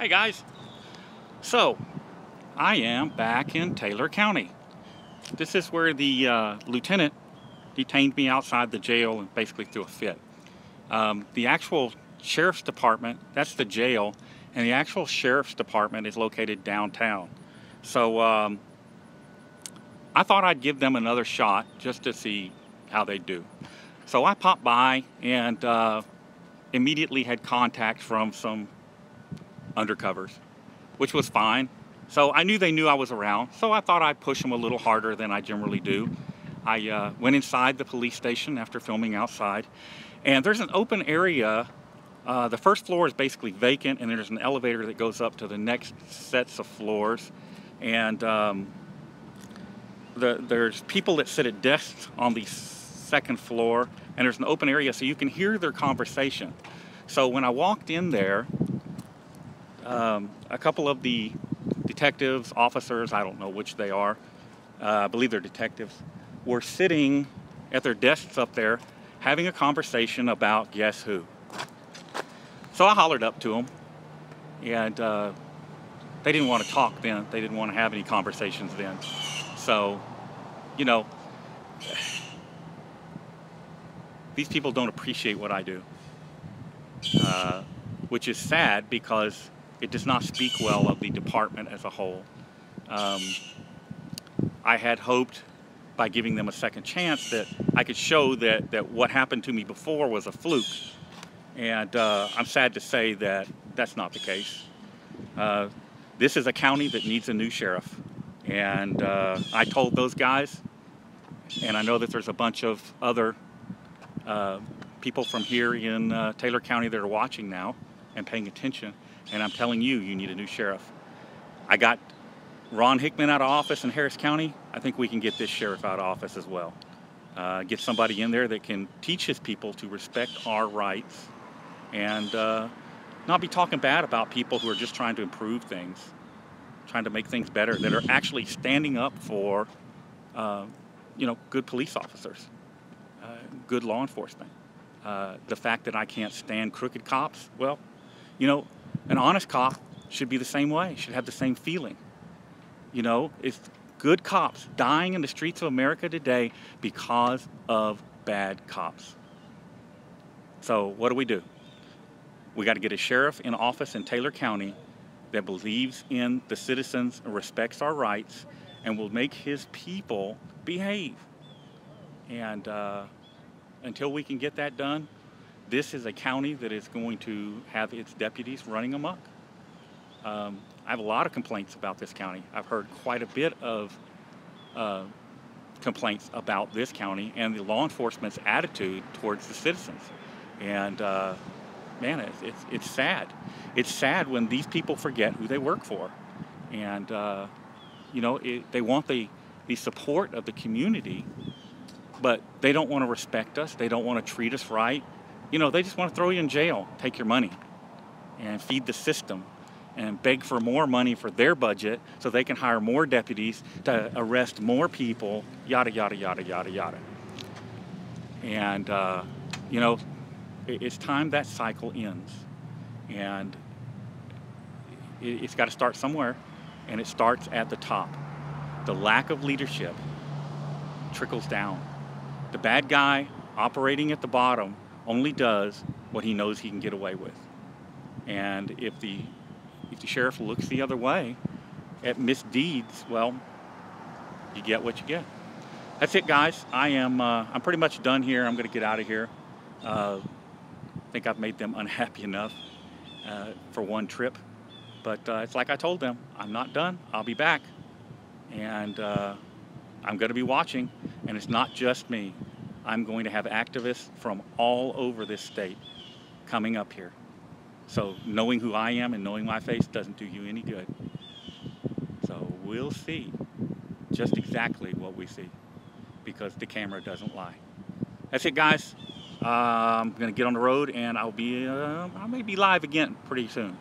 Hey guys, so I am back in Taylor County. This is where the lieutenant detained me outside the jail and basically threw a fit. The actual sheriff's department, that's the jail, and the actual sheriff's department is located downtown. So I thought I'd give them another shot just to see how they do. So I popped by and immediately had contact from some undercovers, which was fine. So I knew they knew I was around, so I thought I'd push them a little harder than I generally do. I went inside the police station after filming outside, and there's an open area. The first floor is basically vacant, and there's an elevator that goes up to the next sets of floors. And there's people that sit at desks on the second floor, and there's an open area so you can hear their conversation. So when I walked in there, a couple of the detectives, officers, I don't know which they are, I believe they're detectives, were sitting at their desks up there having a conversation about guess who. So I hollered up to them, and they didn't want to talk then. They didn't want to have any conversations then. So, you know, these people don't appreciate what I do, which is sad because it does not speak well of the department as a whole. I had hoped by giving them a second chance that I could show that what happened to me before was a fluke. And I'm sad to say that that's not the case. This is a county that needs a new sheriff. And I told those guys, and I know that there's a bunch of other people from here in Taylor County that are watching now and paying attention. And I'm telling you, you need a new sheriff. I got Ron Hickman out of office in Harris County. I think we can get this sheriff out of office as well. Get somebody in there that can teach his people to respect our rights and not be talking bad about people who are just trying to improve things, trying to make things better, that are actually standing up for, good police officers, good law enforcement. The fact that I can't stand crooked cops, well, an honest cop should be the same way, should have the same feeling. It's good cops dying in the streets of America today because of bad cops. So what do? We got to get a sheriff in office in Taylor County that believes in the citizens and respects our rights and will make his people behave. And until we can get that done, this is a county that is going to have its deputies running amok. I have a lot of complaints about this county. I've heard quite a bit of complaints about this county and the law enforcement's attitude towards the citizens. And man, it's sad. It's sad when these people forget who they work for. And they want the support of the community, but they don't want to respect us. They don't want to treat us right. They just want to throw you in jail, take your money, and feed the system, and beg for more money for their budget so they can hire more deputies to arrest more people, yada, yada, yada, yada, yada. And, it's time that cycle ends. And it's got to start somewhere, and it starts at the top. The lack of leadership trickles down. The bad guy operating at the bottom only does what he knows he can get away with. And if the sheriff looks the other way at misdeeds, well, you get what you get. That's it, guys. I'm pretty much done here. I'm going to get out of here. I think I've made them unhappy enough for one trip. But it's like I told them, I'm not done. I'll be back. And I'm going to be watching. And it's not just me. I'm going to have activists from all over this state coming up here. So knowing who I am and knowing my face doesn't do you any good. So we'll see just exactly what we see, because the camera doesn't lie. That's it, guys. I'm going to get on the road, and I may be live again pretty soon.